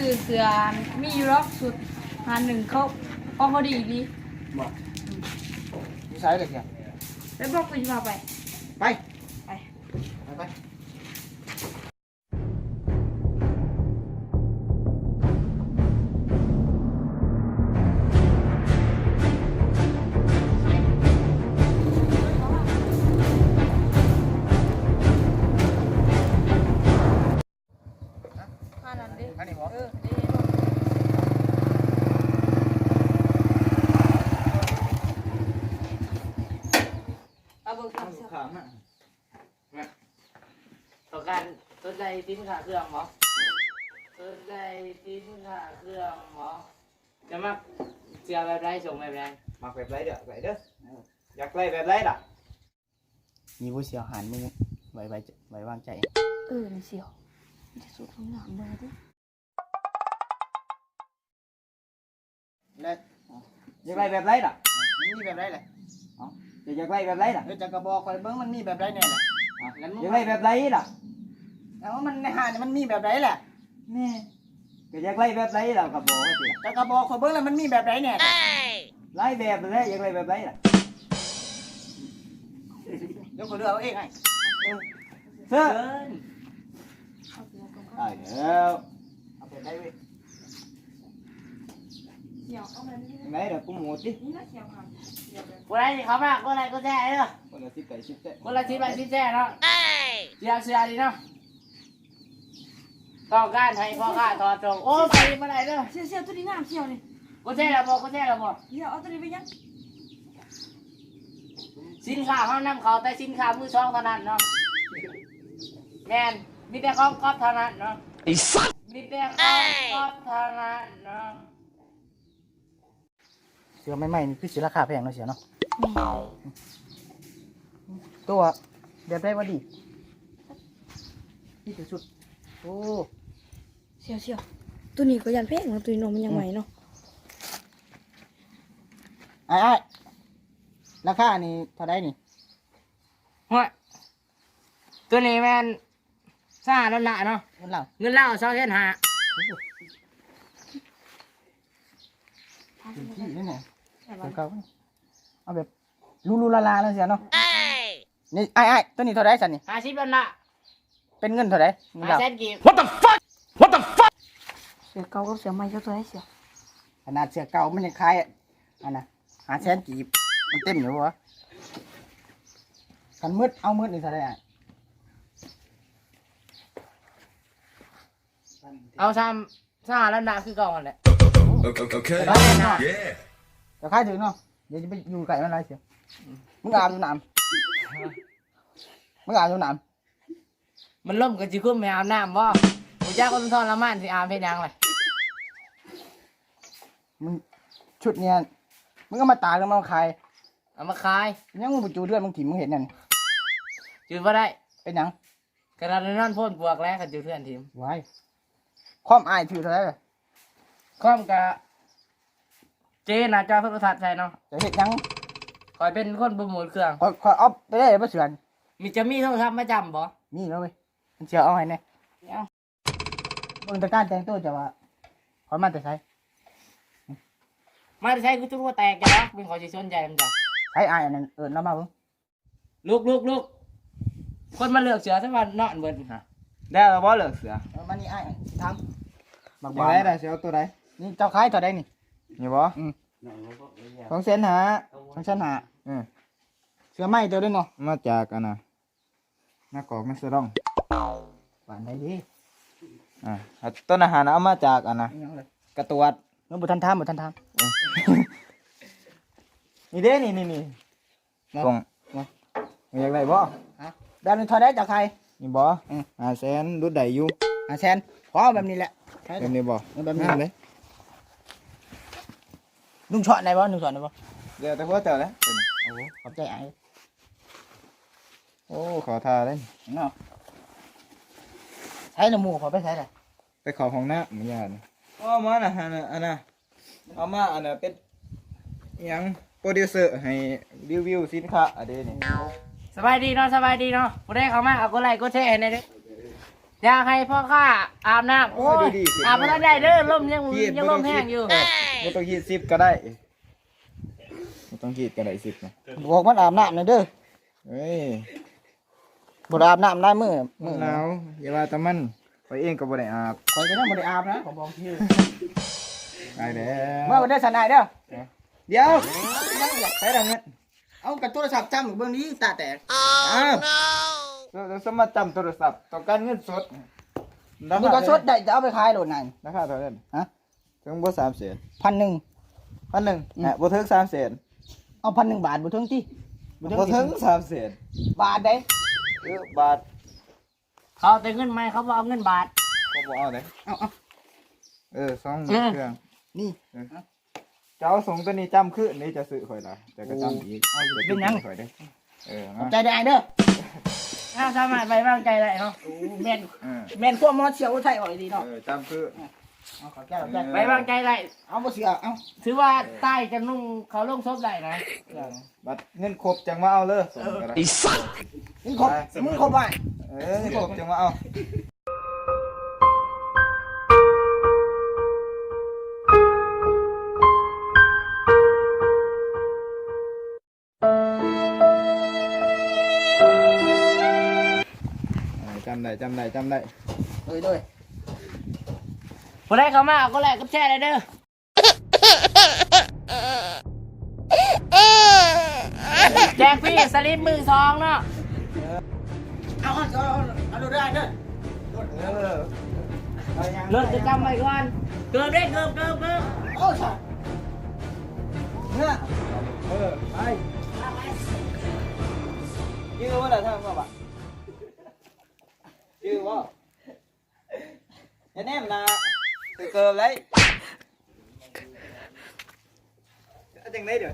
ซื้อเสือมีอยู่รอบสุด1เขาพอดีดีบอกมีใช้เลยเพียงไปบอกกูจะพาไปไปไปไปอันนี้บอกเอาเบิกทำเสือขามอ่ะต่อการต้นใดทิ้งขาเครื่องหมอต้นใดทิ้งขาเครื่องหมอจะมักเสียแบบไรส่งแบบไรมักแบบไรเด้อไรเด้ออยากไรแบบไรล่ะมีผู้เสียหายมึงไว้วางใจมันเสียวจะสูดของหนามเลยดิแล้วอยากไรแบบไรล่ะมันมีแบบไรเลยอยากไรแบบไรล่ะจะกระบอกคอยเบิ้งมันมีแบบไรแน่เลยอยากไรแบบไรล่ะแล้วมันในหาดมันมีแบบไรแหละแม่ก็อยากไรแบบไรล่ะกระบอกสิจะกระบอกคอยเบิ้งแล้วมันมีแบบไรแน่ไรแบบไรอยากไรแบบไรล่ะเดี๋ยวคนเลือกเอาเองไงเสื้อได้แล้วเอาไปได้เว้ยเสียวเอาไปนี่ไหนเดี๋ยวกูหมดดินี่นะเสียวครับคนไรเขามากคนไรก็แจ้เนาะคนละ10 10แท้คนละ10 10แจ้เนาะเสียดีเนาะต้องการให้พ่อข้าถอดตรงโอ้ไปมาไหนเนาะเสียวตัวนี้งามเสียวนี่ก็แจ้แล้วบอกก็แจ้แล้วบอกเดี๋ยวเอาตัวนี้ไปยังสินค้าเขานำเขาแต่สินค้ามือช่องเท่านั้นเนาะแมนมีแต่ของก๊อปเท่านั้นเนาะไอ้สัสมีแต่ของก๊อปเท่านั้นเนาะเสือใหม่ๆนี่คือสิราคาแพงเนาะเสียเนาะตัวแบบได้ว่าดีที่สุดโอ้เสียวตัวนี้ก็ยันแพงเนาะตัวนี้นมมันยังใหม่เนาะไอ้ราคานี่เท่าไรนี่หัวตัวนี้แมนซ่าแล้วละเนาะเงินเหล่า2,500,000ที่นี่เนี่ยเขาเอาแบบลูลาแล้วเสียเนาะนี่ไอ้ตัวนี้เท่าไรสันนี่50,000ละเป็นเงินเท่าไรเงินเหล่า 500,000กีบ What the fuck เสือเก่ากับเสือใหม่เจ้าตัวไหนเสียวขนาดเสือเก่ามันยังคล้ายอันน่ะ500,000 กีบมันเต็มอยู่วะกันมืดเอามืดนี่เท่าไรอ่ะเอาซ่าแล้วละคือเก่าแหละOkay. Yeah. จะคล้ายถึงเนาะเดี๋ยวจะไปอยู่ไก่มันไรเสียมึงอาบดูน้ำมึงอาบดูน้ำมันล่มกันจิคุ้มไม่อาบน้ำบ่กูจ้าคนทรมานสิอาบให้ดังเลย มึงชุดเนี้ยมึงก็มาตายแล้วมาขายเอามาขาย ยังมึงจูเลือดมึงถิ่มมึงเห็นนั่น จืดว่าได้ เป็นยัง กระดานนั่นพ่นปวกแล้วกันจืดเพื่อนทีม ไว้ความอายถือเท่าไรเลย ข้อมกับเจน่ะเจ้าโทรทัศน์ใช่เนาะ จะเห็นยัง คอยเป็นคนโปรโมทเครื่อง คอยเอาไปได้เลยป่ะเสือน มีโทรศัพท์มาจำบ่ มีแล้วเว้ยมันเชื่อเอาให้เนี่ยมึงตะการแต่งตัวจะว่าคอยมันแต่ใช้ มาใช้กูจุ๊บว่าแตกจ้ะวะเป็นขอชิชนใจมันจ้ะ ใช้อายอันนั้นแล้วมาเพิ่ง ลูกคนมาเลือกเสือสักวันนอนเบิดฮะ ได้แล้วบ่เลือกเสือมันนี่อายทำบักบอลได้เสือตัวใดนี่เจ้าขายตัวใดนี่นี่บ่2,500,000เสือไม้ตัวด้วยเนาะมาจากอันน่ะหน้ากอกแม่เสือร้องหวานได้ดิต้นอาหารเอามาจากอันน่ะกระตวดน้องบุทันทามนี่เด้นี่กงมีอะไรบ่แบบนี้ทอได้จากใครนี่บ่500,000รุ่นใดอยู่500,000พอแบบนี้แหละแบบนี้บ่แบบนี้เลยนุ่งช็อตไหนบ่เดี๋ยวแต่พอเจอแล้วโอ้ขอบใจไอ้โอ้ขอทาได้เนาะใช้น้ำมูกขอไปใช้เลยไปขอของหน้าเหมือนกันเอามาอันน่ะเอามาอันน่ะเป็นยังโปรดิวเซอร์ให้รีวิวสินค้าอันนี้นี่ สบายดีเนาะผู้ใดเข้ามาเอากดไลค์กดแชร์ให้หน่อยเด้อ อยากให้พ่อข้าอาบน้ำโอ้ยอาบไม่ได้เด้อลมยังลมแห้งอยู่ ไม่ต้องขีด10ก็ได้ไม่ต้องขีดก็ได้10นะบอกมันอาบน้ำหน่อยเด้อเฮ้ยบ่อาบน้ำได้มื้อหนาวอย่าว่าแต่มันไปเองก็บ่ได้อาบ คอยก็ต้องบ่ได้อาบนะผมบอกชื่อ ได้แล้ว เมื่อวันได้สนายเด้อ เดี๋ยวนั่งอยากใช้ดังนี้เอากับโทรศัพท์จำเบื้องนี้ตาแตกอ้าวเราสามารถจำโทรศัพท์ต้องการเงินสด นี่ก็สดได้จะเอาไปขายโหลดไหน ราคาเท่าไหร่ ฮะ ถึงบ่3 แสน 1,000 1,000ฮะบ่ถึง3 แสน เอา1,000 บาทบ่ถึงติ บ่ถึง3 แสน บาทได้ บาท เขาแต่เงินไหมเขาเอาเงินบาท ก็บ่เอาเด้ เอา สอง เออ เครื่อง นี่ เจ้าส่งตัวนี้จำคือนี่จะซื้อข่อยล่ะแต่ก็จำอีกเป็นยังข่อยได้มา ใจได้เด้อถ้าสามารถไปวางใจได้เนาะแม่นแม่นขั้วมอเชียวไทยอ่อยดีเนาะ จำคือ ไปวางใจได้ เอาบ่เสียเอา ถือว่าใต้จะนุ่งเขาลงซบได้นะ บัตรเงินครบจังมาเอาเลยส่งก็ได้ มึงครบมึงครบไป เงินครบจังมาเอาจำได้ เลยคนได้เขามาก็แหละก็แช่เลยเด้อแจกพี่สลิปมือสองเนาะเอาดูได้เด้อรถจะจำไว้ก่อนเกือบได้เกือบโอ้ช่เนี่ย ไปยื้อว่าอะไรท่านว่ายื้อว่าอย่าแนมนะเกินเลยจังไรเดี๋ยว